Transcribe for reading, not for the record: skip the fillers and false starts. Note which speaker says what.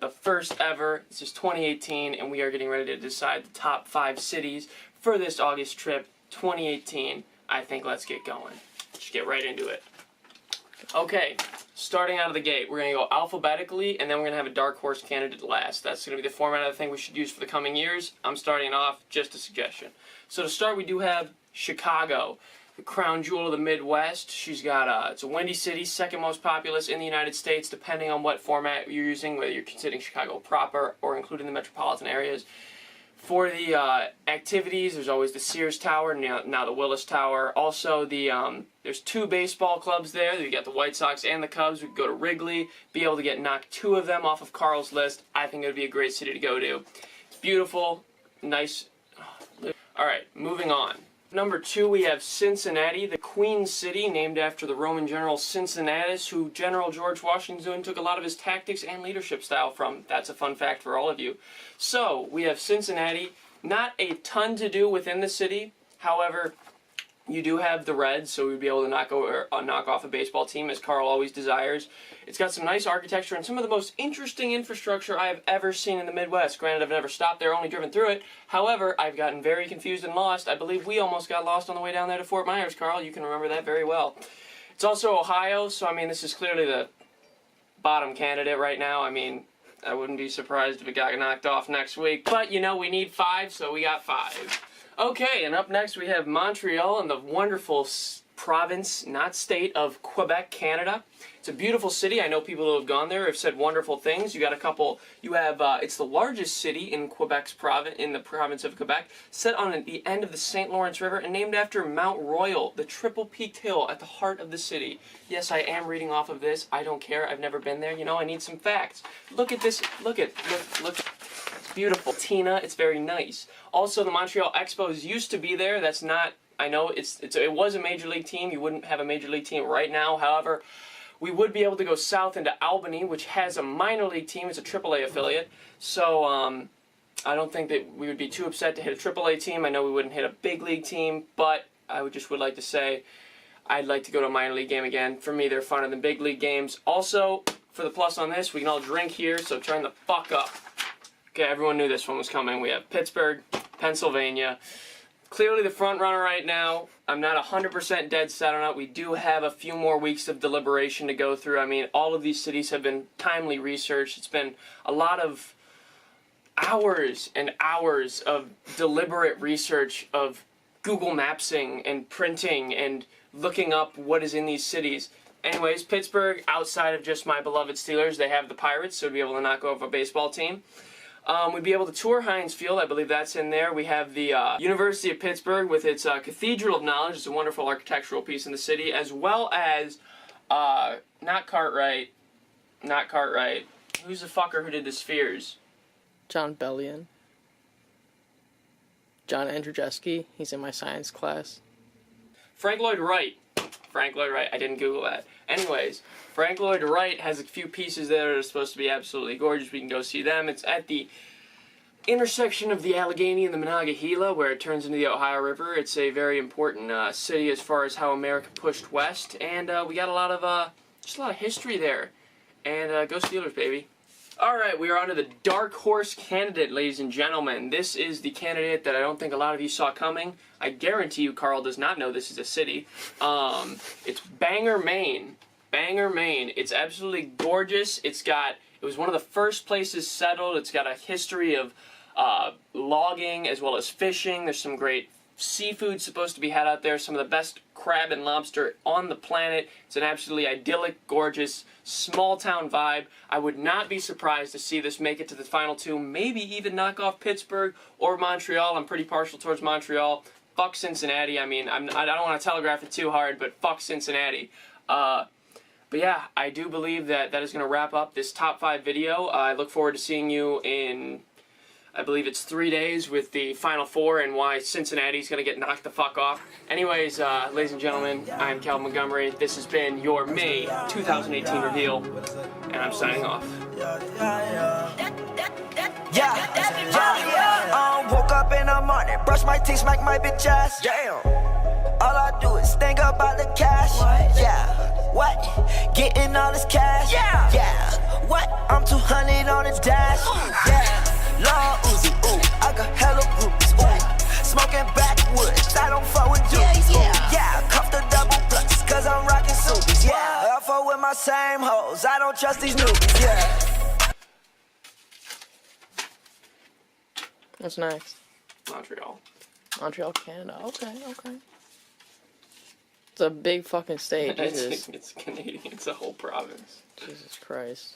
Speaker 1: the first ever. This is 2018, and we are getting ready to decide the top 5 cities for this August trip, 2018. I think let's get going. Just get right into it. Okay, starting out of the gate, we're going to go alphabetically, and then we're going to have a dark horse candidate last. That's going to be the format I think we should use for the coming years. I'm starting off, just a suggestion. So to start, we do have Chicago, the crown jewel of the Midwest. She's got, it's a windy city, second most populous in the United States, depending on what format you're using, whether you're considering Chicago proper or including the metropolitan areas. For the activities, there's always the Sears Tower, now the Willis Tower. Also, there's 2 baseball clubs there. You got the White Sox and the Cubs. We could go to Wrigley, be able to knock 2 of them off of Carl's list. I think it would be a great city to go to. It's beautiful, nice. All right, moving on. Number 2, we have Cincinnati, the Queen City, named after the Roman general Cincinnatus, who General George Washington took a lot of his tactics and leadership style from. That's a fun fact for all of you. So, we have Cincinnati. Not a ton to do within the city. However, you do have the Reds, so we'd be able to knock off a baseball team, as Carl always desires. It's got some nice architecture and some of the most interesting infrastructure I have ever seen in the Midwest. Granted, I've never stopped there, only driven through it. However, I've gotten very confused and lost. I believe we almost got lost on the way down there to Fort Myers, Carl. You can remember that very well. It's also Ohio, so I mean, this is clearly the bottom candidate right now. I mean, I wouldn't be surprised if it got knocked off next week. But, you know, we need 5, so we got 5. Okay, and up next we have Montreal in the wonderful province, not state, of Quebec, Canada. It's a beautiful city. I know people who have gone there have said wonderful things. You got a couple. You have it's the largest city in Quebec's province of Quebec, set on the end of the St. Lawrence River and named after Mount Royal, the triple-peaked hill at the heart of the city. Yes, I am reading off of this. I don't care. I've never been there. You know, I need some facts. Look at this. Look. It's beautiful. Tina, it's very nice. Also, the Montreal Expos used to be there. That's not. I know it was a major league team. You wouldn't have a major league team right now. However, we would be able to go south into Albany, which has a minor league team. It's a AAA affiliate. So I don't think that we would be too upset to hit a AAA team. I know we wouldn't hit a big league team, but I would like to say I'd like to go to a minor league game again. For me, they're funner than big league games. Also, for the plus on this, we can all drink here, so turn the fuck up. Okay, everyone knew this one was coming. We have Pittsburgh, Pennsylvania. Clearly the front runner right now. I'm not 100% dead set on it. We do have a few more weeks of deliberation to go through. I mean, all of these cities have been timely researched. It's been a lot of hours and hours of deliberate research of Google Mapsing and printing and looking up what is in these cities. Anyways, Pittsburgh, outside of just my beloved Steelers, they have the Pirates, so we'd be able to knock off a baseball team. We'd be able to tour Heinz Field. I believe that's in there. We have the University of Pittsburgh with its Cathedral of Knowledge. It's a wonderful architectural piece in the city, as well as, not Cartwright. Who's the fucker who did the Spheres?
Speaker 2: John Bellion. John Andrzejewski. He's in my science class.
Speaker 1: Frank Lloyd Wright. I didn't Google that. Anyways, Frank Lloyd Wright has a few pieces there that are supposed to be absolutely gorgeous. We can go see them. It's at the intersection of the Allegheny and the Monongahela, where it turns into the Ohio River. It's a very important city as far as how America pushed west, and we got a lot of history there. And go Steelers, baby. Alright, we are on to the dark horse candidate, ladies and gentlemen. This is the candidate that I don't think a lot of you saw coming. I guarantee you Carl does not know this is a city. It's Bangor, Maine. Bangor, Maine. It's absolutely gorgeous. It was one of the first places settled. It's got a history of logging as well as fishing. There's some great seafood supposed to be had out there. Some of the best crab and lobster on the planet. It's an absolutely idyllic, gorgeous, small-town vibe. I would not be surprised to see this make it to the final 2, maybe even knock off Pittsburgh or Montreal. I'm pretty partial towards Montreal. Fuck Cincinnati. I mean, I don't want to telegraph it too hard, but fuck Cincinnati. But yeah, I do believe that is going to wrap up this top 5 video. I look forward to seeing you in, I believe it's 3 days, with the Final 4 and why Cincinnati's going to get knocked the fuck off. Anyways, ladies and gentlemen, I'm Calvin Montgomery. This has been your May 2018 reveal, and I'm signing off.
Speaker 3: Woke up in the morning, brush my teeth, smack my bitch ass. Damn. All I do is think about the cash. What? Yeah. What? Getting all this cash. Yeah. Yeah. What? I'm 200 on the dash. Yeah, Lord Uzi, ooh. I got hella groups, ooh. Smoking backwoods, I don't fuck with dudes. Yeah, cuff the double plus, cause I'm rocking Subies. Yeah, I fuck with my same hoes, I don't trust these newbies. Yeah.
Speaker 2: What's next?
Speaker 1: Montreal.
Speaker 2: Montreal, Canada. Okay, okay. It's a big fucking state. Jesus.
Speaker 1: It's Canadian. It's a whole province.
Speaker 2: Jesus Christ.